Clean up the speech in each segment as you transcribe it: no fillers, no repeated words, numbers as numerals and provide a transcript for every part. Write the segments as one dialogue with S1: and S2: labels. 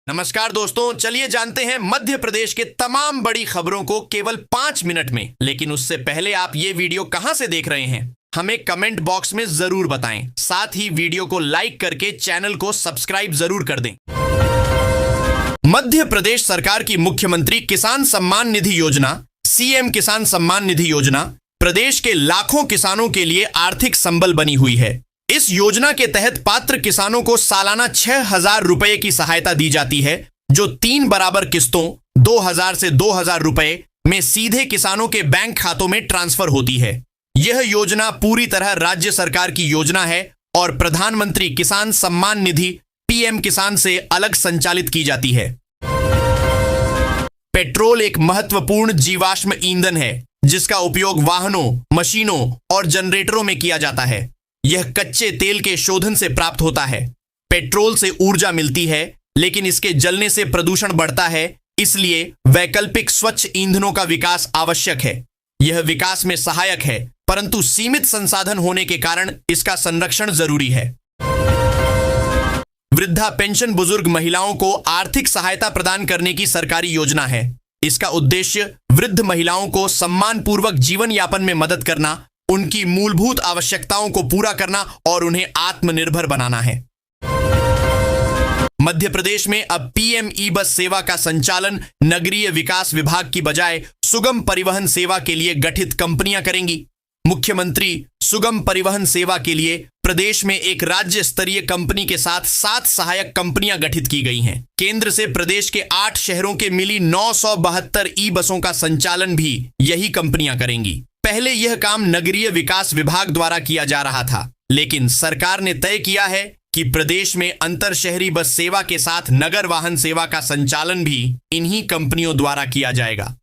S1: नमस्कार दोस्तों, चलिए जानते हैं मध्य प्रदेश के तमाम बड़ी खबरों को केवल 5 मिनट में। लेकिन उससे पहले आप ये वीडियो कहां से देख रहे हैं हमें कमेंट बॉक्स में जरूर बताएं। साथ ही वीडियो को लाइक करके चैनल को सब्सक्राइब जरूर कर दें। मध्य प्रदेश सरकार की मुख्यमंत्री किसान सम्मान निधि योजना सीएम किसान सम्मान निधि योजना प्रदेश के लाखों किसानों के लिए आर्थिक संबल बनी हुई है। इस योजना के तहत पात्र किसानों को सालाना 6,000 रुपए की सहायता दी जाती है, जो 3 बराबर किस्तों 2,000 से 2,000 रुपए में सीधे किसानों के बैंक खातों में ट्रांसफर होती है। यह योजना पूरी तरह राज्य सरकार की योजना है और प्रधानमंत्री किसान सम्मान निधि पीएम किसान से अलग संचालित की जाती है। पेट्रोल एक महत्वपूर्ण जीवाश्म ईंधन है, जिसका उपयोग वाहनों, मशीनों और जनरेटरों में किया जाता है। यह कच्चे तेल के शोधन से प्राप्त होता है। पेट्रोल से ऊर्जा मिलती है, लेकिन इसके जलने से प्रदूषण बढ़ता है, इसलिए वैकल्पिक स्वच्छ ईंधनों का विकास आवश्यक है। यह विकास में सहायक है, परंतु सीमित संसाधन होने के कारण इसका संरक्षण जरूरी है। वृद्धा पेंशन बुजुर्ग महिलाओं को आर्थिक सहायता प्रदान करने की सरकारी योजना है। इसका उद्देश्य वृद्ध महिलाओं को सम्मानपूर्वक जीवन यापन में मदद करना, उनकी मूलभूत आवश्यकताओं को पूरा करना और उन्हें आत्मनिर्भर बनाना है। मध्य प्रदेश में अब पीएम ई बस सेवा का संचालन नगरीय विकास विभाग की बजाय सुगम परिवहन सेवा के लिए गठित कंपनियां करेंगी। मुख्यमंत्री सुगम परिवहन सेवा के लिए प्रदेश में एक राज्य स्तरीय कंपनी के साथ 7 सहायक कंपनियां गठित की गई हैं। केंद्र से प्रदेश के 8 शहरों के मिली 972 ई बसों का संचालन भी यही कंपनियां करेंगी। पहले यह काम नगरीय विकास विभाग द्वारा किया जा रहा था, लेकिन सरकार ने तय किया है कि प्रदेश में अंतर शहरी बस सेवा के साथ नगर वाहन सेवा का संचालन भी इन्हीं कंपनियों द्वारा किया जाएगा।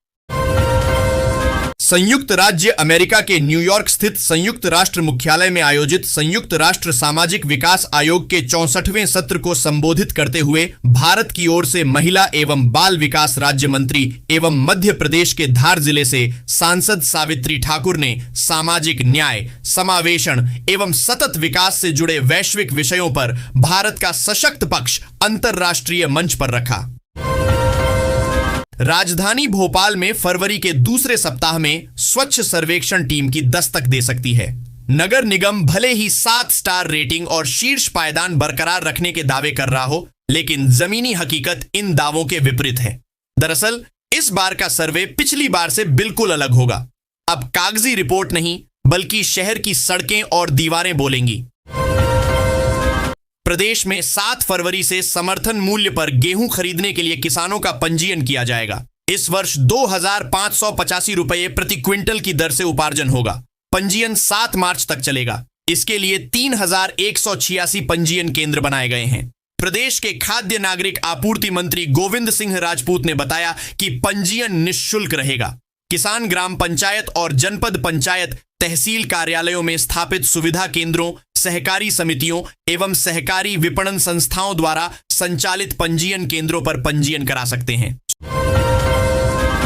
S1: संयुक्त राज्य अमेरिका के न्यूयॉर्क स्थित संयुक्त राष्ट्र मुख्यालय में आयोजित संयुक्त राष्ट्र सामाजिक विकास आयोग के 64वें सत्र को संबोधित करते हुए भारत की ओर से महिला एवं बाल विकास राज्य मंत्री एवं मध्य प्रदेश के धार जिले से सांसद सावित्री ठाकुर ने सामाजिक न्याय, समावेशन एवं सतत विकास से जुड़े वैश्विक विषयों पर भारत का सशक्त पक्ष अंतर्राष्ट्रीय मंच पर रखा। राजधानी भोपाल में फरवरी के दूसरे सप्ताह में स्वच्छ सर्वेक्षण टीम की दस्तक दे सकती है। नगर निगम भले ही 7 स्टार रेटिंग और शीर्ष पायदान बरकरार रखने के दावे कर रहा हो, लेकिन जमीनी हकीकत इन दावों के विपरीत है। दरअसल इस बार का सर्वे पिछली बार से बिल्कुल अलग होगा। अब कागजी रिपोर्ट नहीं, बल्कि शहर की सड़कें और दीवारें बोलेंगी। प्रदेश में 7 फरवरी से समर्थन मूल्य पर गेहूं खरीदने के लिए किसानों का पंजीयन किया जाएगा। इस वर्ष 2,585 रुपये प्रति क्विंटल की दर से उपार्जन होगा। पंजीयन 7 मार्च तक चलेगा। इसके लिए 3,186 पंजीयन केंद्र बनाए गए हैं। प्रदेश के खाद्य नागरिक आपूर्ति मंत्री गोविंद सिंह राजपूत ने बताया कि पंजीयन निःशुल्क रहेगा। किसान ग्राम पंचायत और जनपद पंचायत तहसील कार्यालयों में स्थापित सुविधा केंद्रों, सहकारी समितियों एवं सहकारी विपणन संस्थाओं द्वारा संचालित पंजीयन केंद्रों पर पंजीयन करा सकते हैं।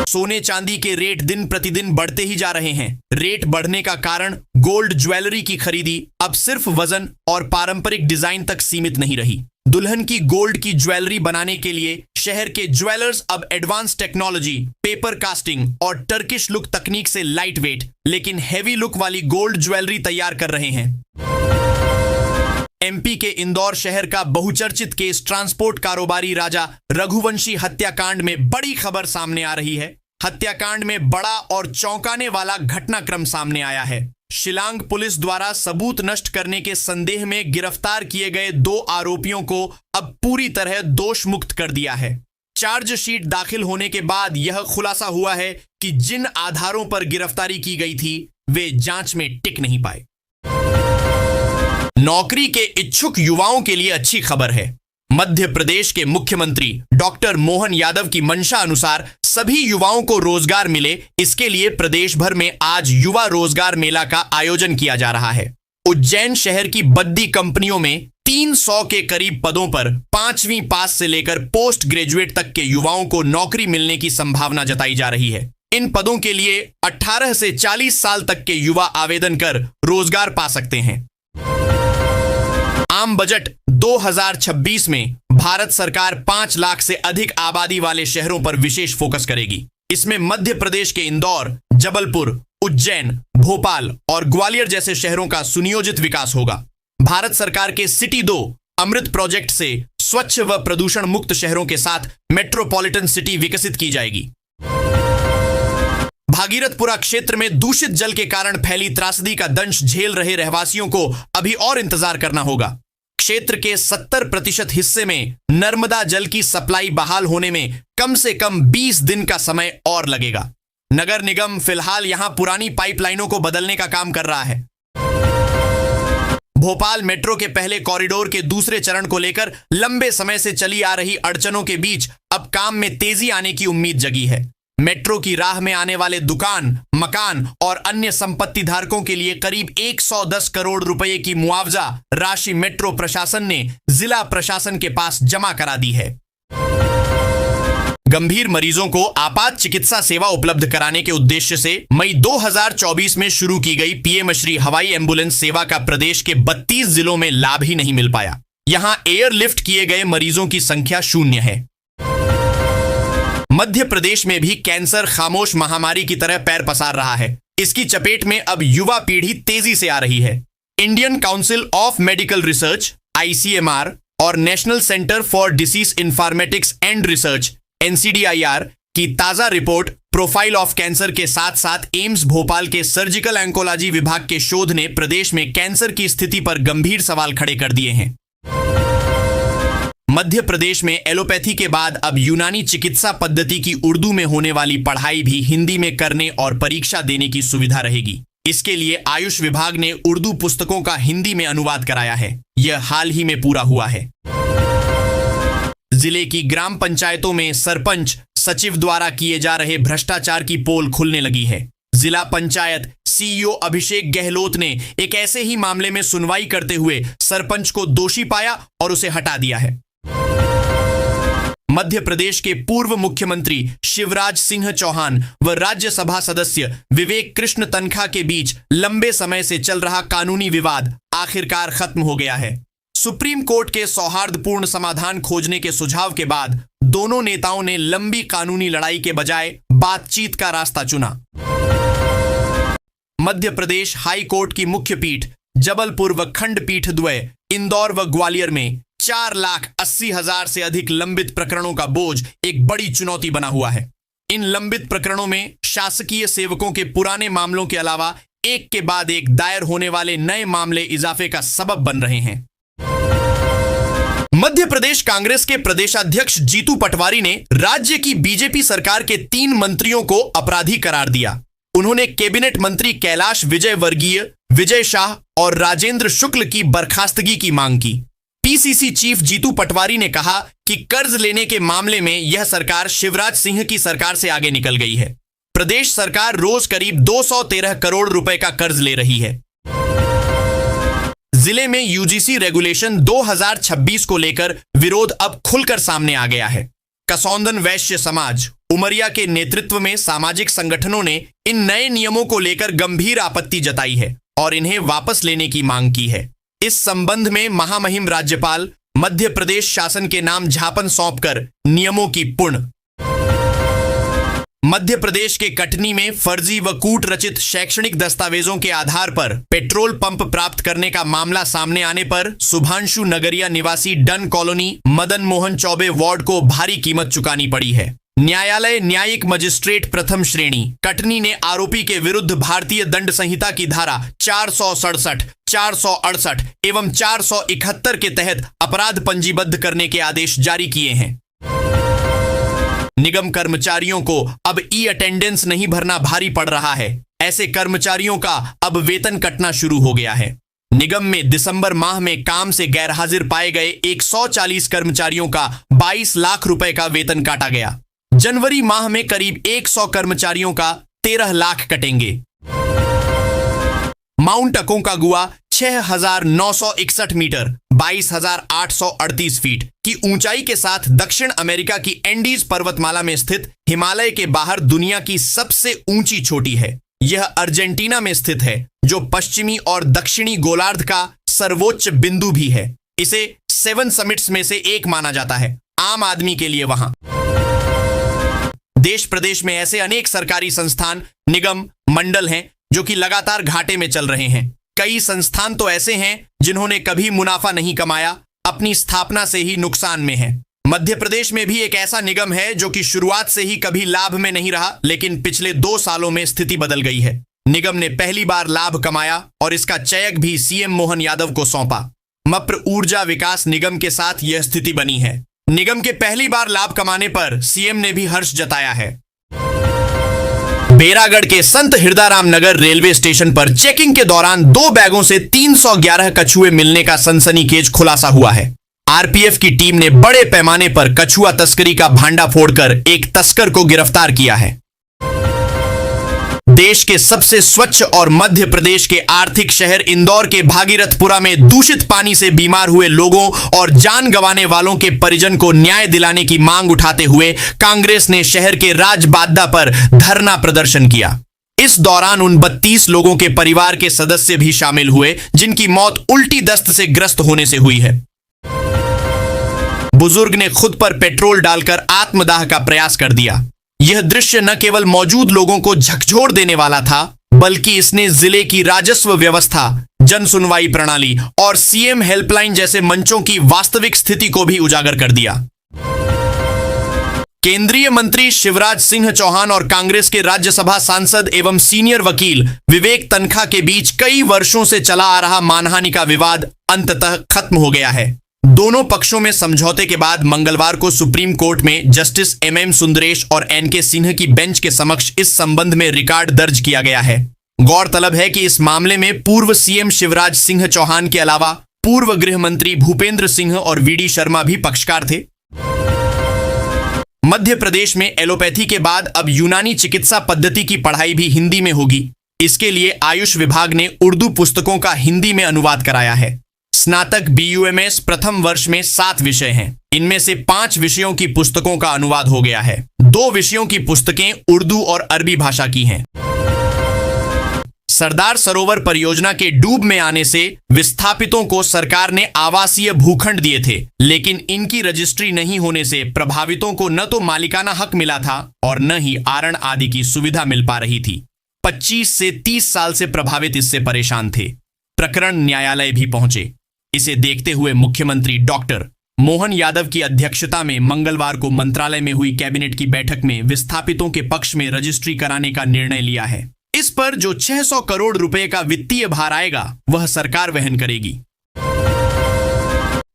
S1: सोने चांदी के रेट दिन प्रतिदिन बढ़ते ही जा रहे हैं। रेट बढ़ने का कारण गोल्ड ज्वेलरी की खरीदी अब सिर्फ वजन और पारंपरिक डिजाइन तक सीमित नहीं रही। दुल्हन की गोल्ड की ज्वेलरी बनाने के लिए शहर के ज्वेलर्स अब एडवांस टेक्नोलॉजी, पेपर कास्टिंग और टर्किश लुक तकनीक से लाइट वेट लेकिन हैवी लुक वाली गोल्ड ज्वेलरी तैयार कर रहे हैं। एमपी के इंदौर शहर का बहुचर्चित केस ट्रांसपोर्ट कारोबारी राजा रघुवंशी हत्याकांड में बड़ी खबर सामने आ रही है। हत्याकांड में बड़ा और चौंकाने वाला घटनाक्रम सामने आया है। शिलांग पुलिस द्वारा सबूत नष्ट करने के संदेह में गिरफ्तार किए गए 2 आरोपियों को अब पूरी तरह दोष मुक्त कर दिया है। चार्जशीट दाखिल होने के बाद यह खुलासा हुआ है कि जिन आधारों पर गिरफ्तारी की गई थी वे जांच में टिक नहीं पाए। नौकरी के इच्छुक युवाओं के लिए अच्छी खबर है। मध्य प्रदेश के मुख्यमंत्री डॉक्टर मोहन यादव की मंशा अनुसार सभी युवाओं को रोजगार मिले, इसके लिए प्रदेश भर में आज युवा रोजगार मेला का आयोजन किया जा रहा है। उज्जैन शहर की बद्दी कंपनियों में 300 के करीब पदों पर 5वीं पास से लेकर पोस्ट ग्रेजुएट तक के युवाओं को नौकरी मिलने की संभावना जताई जा रही है। इन पदों के लिए 18 से 40 साल तक के युवा आवेदन कर रोजगार पा सकते हैं। आम बजट 2026 में भारत सरकार 5 लाख से अधिक आबादी वाले शहरों पर विशेष फोकस करेगी। इसमें मध्य प्रदेश के इंदौर, जबलपुर, उज्जैन, भोपाल और ग्वालियर जैसे शहरों का सुनियोजित विकास होगा। भारत सरकार के सिटी 2 अमृत प्रोजेक्ट से स्वच्छ व प्रदूषण मुक्त शहरों के साथ मेट्रोपॉलिटन सिटी विकसित की जाएगी। भागीरथपुरा क्षेत्र में दूषित जल के कारण फैली त्रासदी का दंश झेल रहे रहवासियों को अभी और इंतजार करना होगा। क्षेत्र के 70% हिस्से में नर्मदा जल की सप्लाई बहाल होने में कम से कम 20 दिन का समय और लगेगा। नगर निगम फिलहाल यहां पुरानी पाइपलाइनों को बदलने का काम कर रहा है। भोपाल मेट्रो के पहले कॉरिडोर के दूसरे चरण को लेकर लंबे समय से चली आ रही अड़चनों के बीच अब काम में तेजी आने की उम्मीद जगी है। मेट्रो की राह में आने वाले दुकान, मकान और अन्य संपत्ति धारकों के लिए करीब 110 करोड़ रुपए की मुआवजा राशि मेट्रो प्रशासन ने जिला प्रशासन के पास जमा करा दी है। गंभीर मरीजों को आपात चिकित्सा सेवा उपलब्ध कराने के उद्देश्य से मई 2024 में शुरू की गई पीएम श्री हवाई एम्बुलेंस सेवा का प्रदेश के 32 जिलों में लाभ ही नहीं मिल पाया। यहां एयरलिफ्ट किए गए मरीजों की संख्या 0 है। मध्य प्रदेश में भी कैंसर खामोश महामारी की तरह पैर पसार रहा है। इसकी चपेट में अब युवा पीढ़ी तेजी से आ रही है। Indian council of medical research (ICMR) और national centre for disease informatics and research (NCDIR) की ताजा रिपोर्ट प्रोफाइल ऑफ कैंसर के साथ साथ एम्स भोपाल के सर्जिकल ऑन्कोलॉजी विभाग के शोध ने प्रदेश में कैंसर की स्थिति पर गंभीर सवाल खड़े कर दिए हैं। मध्य प्रदेश में एलोपैथी के बाद अब यूनानी चिकित्सा पद्धति की उर्दू में होने वाली पढ़ाई भी हिंदी में करने और परीक्षा देने की सुविधा रहेगी। इसके लिए आयुष विभाग ने उर्दू पुस्तकों का हिंदी में अनुवाद कराया है। यह हाल ही में पूरा हुआ है। जिले की ग्राम पंचायतों में सरपंच, सचिव द्वारा किए जा रहे भ्रष्टाचार की पोल खुलने लगी है। जिला पंचायत CEO अभिषेक गहलोत ने एक ऐसे ही मामले में सुनवाई करते हुए सरपंच को दोषी पाया और उसे हटा दिया है। मध्य प्रदेश के पूर्व मुख्यमंत्री शिवराज सिंह चौहान व राज्यसभा सदस्य विवेक कृष्ण तन्खा के बीच लंबे समय से चल रहा कानूनी विवाद आखिरकार खत्म हो गया है। सुप्रीम कोर्ट के सौहार्दपूर्ण समाधान खोजने के सुझाव के बाद दोनों नेताओं ने लंबी कानूनी लड़ाई के बजाय बातचीत का रास्ता चुना। मध्य प्रदेश हाई कोर्ट की मुख्य पीठ जबलपुर व खंडपीठ द्वय इंदौर व ग्वालियर में 4,80,000 से अधिक लंबित प्रकरणों का बोझ एक बड़ी चुनौती बना हुआ है। इन लंबित प्रकरणों में शासकीय सेवकों के पुराने मामलों के अलावा एक के बाद एक दायर होने वाले नए मामले इजाफे का सबब बन रहे हैं। मध्य प्रदेश कांग्रेस के प्रदेशाध्यक्ष जीतू पटवारी ने राज्य की बीजेपी सरकार के 3 मंत्रियों को अपराधी करार दिया। उन्होंने कैबिनेट मंत्री कैलाश विजयवर्गीय, विजय शाह और राजेंद्र शुक्ल की बर्खास्तगी की मांग की। पीसीसी चीफ जीतू पटवारी ने कहा कि कर्ज लेने के मामले में यह सरकार शिवराज सिंह की सरकार से आगे निकल गई है। प्रदेश सरकार रोज करीब 213 करोड़ रुपए का कर्ज ले रही है। जिले में यूजीसी रेगुलेशन 2026 को लेकर विरोध अब खुलकर सामने आ गया है। कसौंदन वैश्य समाज, उमरिया के नेतृत्व में सामाजिक संगठनों ने इन नए नियमों को लेकर गंभीर आपत्ति जताई है और इन्हें वापस लेने की मांग की है। इस संबंध में महामहिम राज्यपाल मध्य प्रदेश शासन के नाम ज्ञापन सौंपकर नियमों की पुनः मध्य प्रदेश के कटनी में फर्जी व कूट रचित शैक्षणिक दस्तावेजों के आधार पर पेट्रोल पंप प्राप्त करने का मामला सामने आने पर सुभांशु नगरिया निवासी done colony Madan Mohan Choubey ward को भारी कीमत चुकानी पड़ी है। न्यायालय न्यायिक मजिस्ट्रेट प्रथम श्रेणी कटनी ने आरोपी के विरुद्ध भारतीय दंड संहिता की धारा 467, 468 एवं 471 के तहत अपराध पंजीबद्ध करने के आदेश जारी किए हैं। निगम कर्मचारियों को अब अटेंडेंस नहीं भरना भारी पड़ रहा है। ऐसे कर्मचारियों का अब वेतन कटना शुरू हो गया है। निगम में दिसंबर माह में काम से गैरहाजिर पाए गए 140 कर्मचारियों का 22 लाख रुपए का वेतन काटा गया। जनवरी माह में करीब 100 कर्मचारियों का 13 लाख कटेंगे। माउंट अकोंकागुआ 6,961 मीटर 22,838 फीट की ऊंचाई के साथ दक्षिण अमेरिका की एंडीज पर्वतमाला में स्थित हिमालय के बाहर दुनिया की सबसे ऊंची चोटी है। यह अर्जेंटीना में स्थित है, जो पश्चिमी और दक्षिणी गोलार्ध का सर्वोच्च बिंदु भी है। इसे 7 समिट्स में से एक माना जाता है आम आदमी के लिए। वहां देश प्रदेश में ऐसे अनेक सरकारी संस्थान, निगम, मंडल हैं जो कि लगातार घाटे में चल रहे हैं। कई संस्थान तो ऐसे हैं जिन्होंने कभी मुनाफा नहीं कमाया, अपनी स्थापना से ही नुकसान में है। मध्य प्रदेश में भी एक ऐसा निगम है जो कि शुरुआत से ही कभी लाभ में नहीं रहा, लेकिन पिछले 2 सालों में स्थिति बदल गई है। निगम ने पहली बार लाभ कमाया और इसका चयक भी सीएम मोहन यादव को सौंपा। मप्र ऊर्जा विकास निगम के साथ यह स्थिति बनी है। निगम के पहली बार लाभ कमाने पर सीएम ने भी हर्ष जताया है। बेरागढ़ के संत हिरदाराम नगर रेलवे स्टेशन पर चेकिंग के दौरान 2 बैगों से 311 कछुए मिलने का सनसनीखेज खुलासा हुआ है। आरपीएफ की टीम ने बड़े पैमाने पर कछुआ तस्करी का भांडा फोड़कर एक तस्कर को गिरफ्तार किया है। देश के सबसे स्वच्छ और मध्य प्रदेश के आर्थिक शहर इंदौर के भागीरथपुरा में दूषित पानी से बीमार हुए लोगों और जान गंवाने वालों के परिजन को न्याय दिलाने की मांग उठाते हुए कांग्रेस ने शहर के राजबाद्दा पर धरना प्रदर्शन किया। इस दौरान उन 32 लोगों के परिवार के सदस्य भी शामिल हुए जिनकी मौत उल्टी दस्त से ग्रस्त होने से हुई है। बुजुर्ग ने खुद पर पेट्रोल डालकर आत्मदाह का प्रयास कर दिया। यह दृश्य न केवल मौजूद लोगों को झकझोर देने वाला था, बल्कि इसने जिले की राजस्व व्यवस्था, जन सुनवाई प्रणाली और सीएम हेल्पलाइन जैसे मंचों की वास्तविक स्थिति को भी उजागर कर दिया। केंद्रीय मंत्री शिवराज सिंह चौहान और कांग्रेस के राज्यसभा सांसद एवं सीनियर वकील विवेक तन्खा के बीच कई वर्षों से चला आ रहा मानहानि का विवाद अंततः खत्म हो गया है। दोनों पक्षों में समझौते के बाद मंगलवार को सुप्रीम कोर्ट में जस्टिस एमएम सुंदरेश और एनके सिन्हा की बेंच के समक्ष इस संबंध में रिकॉर्ड दर्ज किया गया है। गौरतलब है कि इस मामले में पूर्व सीएम शिवराज सिंह चौहान के अलावा पूर्व गृह मंत्री भूपेंद्र सिंह और वीडी शर्मा भी पक्षकार थे। मध्य प्रदेश में एलोपैथी के बाद अब यूनानी चिकित्सा पद्धति की पढ़ाई भी हिंदी में होगी। इसके लिए आयुष विभाग ने उर्दू पुस्तकों का हिंदी में अनुवाद कराया है। स्नातक BUMS प्रथम वर्ष में 7 विषय हैं। इनमें से 5 विषयों की पुस्तकों का अनुवाद हो गया है। 2 विषयों की पुस्तकें उर्दू और अरबी भाषा की हैं। सरदार सरोवर परियोजना के डूब में आने से विस्थापितों को सरकार ने आवासीय भूखंड दिए थे, लेकिन इनकी रजिस्ट्री नहीं होने से प्रभावितों को न तो मालिकाना हक मिला था और न ही आरण आदि की सुविधा मिल पा रही थी। 25 से 30 साल से प्रभावित इससे परेशान थे। प्रकरण न्यायालय भी पहुंचे। इसे देखते हुए मुख्यमंत्री डॉक्टर मोहन यादव की अध्यक्षता में मंगलवार को मंत्रालय में हुई कैबिनेट की बैठक में विस्थापितों के पक्ष में रजिस्ट्री कराने का निर्णय लिया है। इस पर जो 600 करोड़ रुपए का वित्तीय भार आएगा वह सरकार वहन करेगी।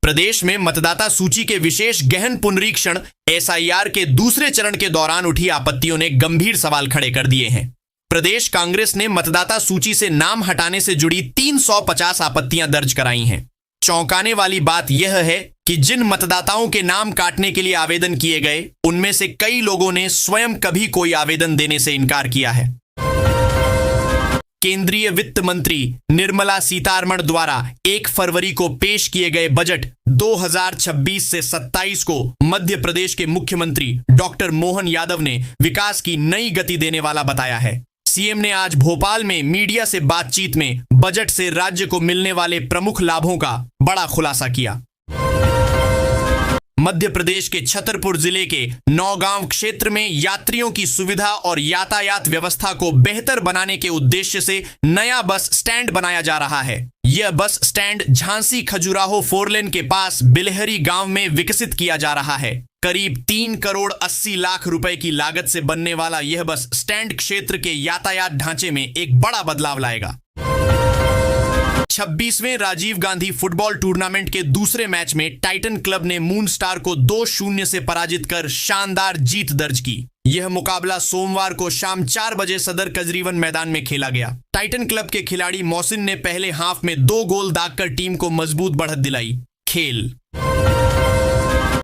S1: प्रदेश में मतदाता सूची के विशेष गहन पुनरीक्षण SIR के दूसरे चरण के दौरान उठी आपत्तियों ने गंभीर सवाल खड़े कर दिए हैं। प्रदेश कांग्रेस ने मतदाता सूची से नाम हटाने से जुड़ी 350 आपत्तियां दर्ज कराई हैं। चौंकाने वाली बात यह है कि जिन मतदाताओं के नाम काटने के लिए आवेदन किए गए, उनमें से कई लोगों ने स्वयं कभी कोई आवेदन देने से इनकार किया है। केंद्रीय वित्त मंत्री निर्मला सीतारमण द्वारा 1 फरवरी को पेश किए गए बजट 2026 से 27 को मध्य प्रदेश के मुख्यमंत्री डॉक्टर मोहन यादव ने विकास की नई गति देने वाला बताया है। सीएम ने आज भोपाल में मीडिया से बातचीत में बजट से राज्य को मिलने वाले प्रमुख लाभों का बड़ा खुलासा किया। मध्य प्रदेश के छतरपुर जिले के नौगांव क्षेत्र में यात्रियों की सुविधा और यातायात व्यवस्था को बेहतर बनाने के उद्देश्य से नया बस स्टैंड बनाया जा रहा है। यह बस स्टैंड झांसी खजुराहो 4 लेन के पास बिलहरी गांव में विकसित किया जा रहा है। करीब 3 करोड़ 80 लाख रुपए की लागत से बनने वाला यह बस स्टैंड क्षेत्र के यातायात ढांचे में एक बड़ा बदलाव लाएगा। 26वें राजीव गांधी फुटबॉल टूर्नामेंट के दूसरे मैच में टाइटन क्लब ने मून स्टार को 2-0 से पराजित कर शानदार जीत दर्ज की। यह मुकाबला सोमवार को शाम 4 बजे सदर कजरीवन मैदान में खेला गया। टाइटन क्लब के खिलाड़ी मोहसिन ने पहले हाफ में 2 गोल दागकर टीम को मजबूत बढ़त दिलाई। खेल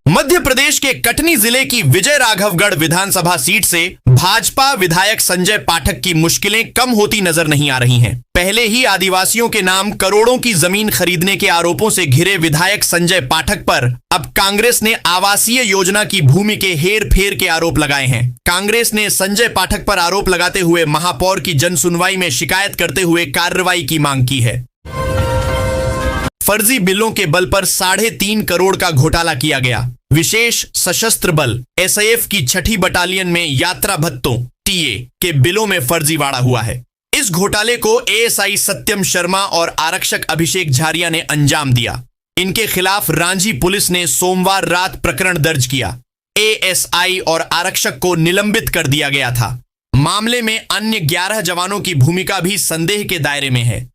S1: मध्य प्रदेश के कटनी जिले की विजय राघवगढ़ विधानसभा सीट से भाजपा विधायक संजय पाठक की मुश्किलें कम होती नजर नहीं आ रही हैं। पहले ही आदिवासियों के नाम करोड़ों की जमीन खरीदने के आरोपों से घिरे विधायक संजय पाठक पर अब कांग्रेस ने आवासीय योजना की भूमि के हेर फेर के आरोप लगाए हैं। कांग्रेस ने संजय पाठक पर आरोप लगाते हुए महापौर की जनसुनवाई में शिकायत करते हुए कार्रवाई की मांग की है। फर्जी बिलों के बल पर 3.5 करोड़ का घोटाला किया गया। विशेष सशस्त्र बल एसआईएफ की 6ठी बटालियन में यात्रा भत्तों टीए के बिलों में फर्जीवाड़ा हुआ है। इस घोटाले को एएसआई सत्यम शर्मा और आरक्षक अभिषेक झारिया ने अंजाम दिया। इनके खिलाफ रांझी पुलिस ने सोमवार रात प्रकरण दर्ज किया। एएसआई और आरक्षक को निलंबित कर दिया गया था। मामले में अन्य 11 जवानों की भूमिका भी संदेह के दायरे में है।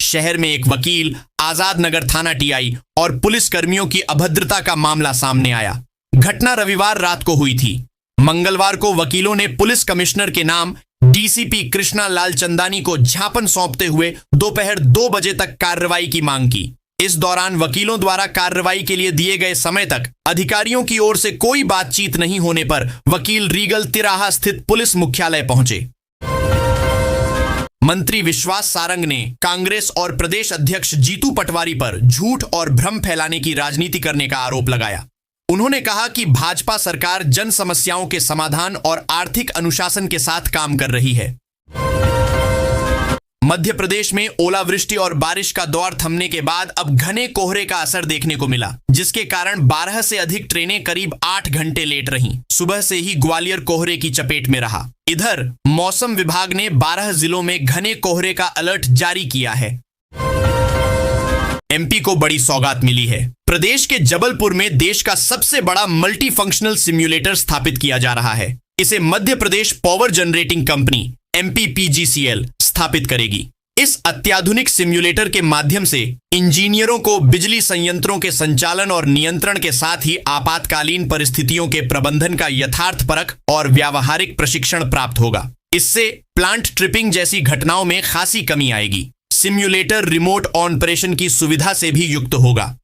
S1: शहर में एक वकील, आजाद नगर थाना टीआई और पुलिस कर्मियों की अभद्रता का मामला सामने आया। घटना रविवार रात को हुई थी। मंगलवार को वकीलों ने पुलिस कमिश्नर के नाम डीसीपी कृष्णा लाल चंदानी को ज्ञापन सौंपते हुए दोपहर 2 बजे तक कार्रवाई की मांग की। इस दौरान वकीलों द्वारा कार्रवाई के लिए दिए गए समय तक अधिकारियों की ओर से कोई बातचीत नहीं होने पर वकील रीगल तिराहा स्थित पुलिस मुख्यालय पहुंचे। मंत्री विश्वास सारंग ने कांग्रेस और प्रदेश अध्यक्ष जीतू पटवारी पर झूठ और भ्रम फैलाने की राजनीति करने का आरोप लगाया। उन्होंने कहा कि भाजपा सरकार जन समस्याओं के समाधान और आर्थिक अनुशासन के साथ काम कर रही है। मध्य प्रदेश में ओलावृष्टि और बारिश का दौर थमने के बाद अब घने कोहरे का असर देखने को मिला, जिसके कारण 12 से अधिक ट्रेनें करीब 8 घंटे लेट रहीं। सुबह से ही ग्वालियर कोहरे की चपेट में रहा। इधर मौसम विभाग ने 12 जिलों में घने कोहरे का अलर्ट जारी किया है। एमपी को बड़ी सौगात मिली है। प्रदेश के जबलपुर में देश का सबसे बड़ा मल्टी फंक्शनल सिम्युलेटर स्थापित किया जा रहा है। इसे Madhya Pradesh power generating company MPPGCL स्थापित करेगी। इस अत्याधुनिक सिम्युलेटर के माध्यम से इंजीनियरों को बिजली संयंत्रों के संचालन और नियंत्रण के साथ ही आपातकालीन परिस्थितियों के प्रबंधन का यथार्थपरक और व्यावहारिक प्रशिक्षण प्राप्त होगा। इससे प्लांट ट्रिपिंग जैसी घटनाओं में खासी कमी आएगी। सिम्युलेटर रिमोट ऑपरेशन की सुविधा से भी युक्त होगा।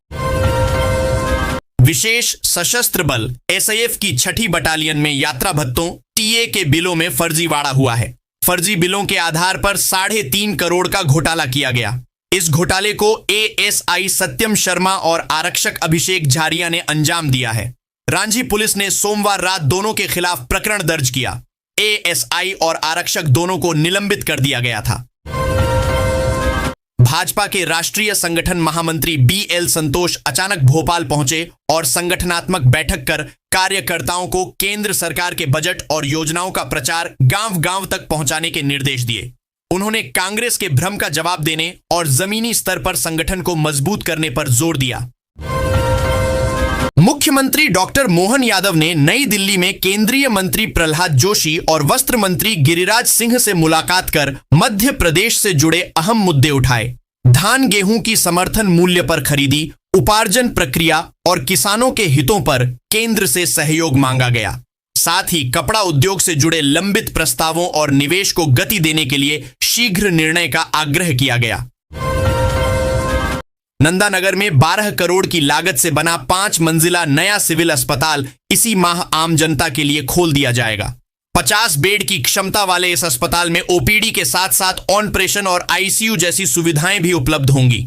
S1: विशेष सशस्त्र बल एसआईएफ की 6ठी बटालियन में यात्रा भत्तों टीए के बिलों में फर्जीवाड़ा हुआ है। फर्जी बिलों के आधार पर 3.5 करोड़ का घोटाला किया गया। इस घोटाले को एएसआई सत्यम शर्मा और आरक्षक अभिषेक झारिया ने अंजाम दिया है। रांझी पुलिस ने सोमवार रात दोनों के खिलाफ प्रकरण दर्ज किया। एएसआई और आरक्षक दोनों को निलंबित कर दिया गया था। भाजपा के राष्ट्रीय संगठन महामंत्री BL संतोष अचानक भोपाल पहुंचे और संगठनात्मक बैठक कर कार्यकर्ताओं को केंद्र सरकार के बजट और योजनाओं का प्रचार गांव-गांव तक पहुंचाने के निर्देश दिए। उन्होंने कांग्रेस के भ्रम का जवाब देने और जमीनी स्तर पर संगठन को मजबूत करने पर जोर दिया। मुख्यमंत्री डॉक्टर मोहन यादव ने नई दिल्ली में केंद्रीय मंत्री प्रहलाद जोशी और वस्त्र मंत्री गिरिराज सिंह से मुलाकात कर मध्य प्रदेश से जुड़े अहम मुद्दे उठाए। धान गेहूं की समर्थन मूल्य पर खरीदी, उपार्जन प्रक्रिया और किसानों के हितों पर केंद्र से सहयोग मांगा गया। साथ ही कपड़ा उद्योग से जुड़े लंबित प्रस्तावों और निवेश को गति देने के लिए शीघ्र निर्णय का आग्रह किया गया। नंदानगर में 12 करोड़ की लागत से बना 5 मंजिला नया सिविल अस्पताल इसी माह आम जनता के लिए खोल दिया जाएगा। 50 बेड की क्षमता वाले इस अस्पताल में ओपीडी के साथ साथ ऑपरेशन और आईसीयू जैसी सुविधाएं भी उपलब्ध होंगी।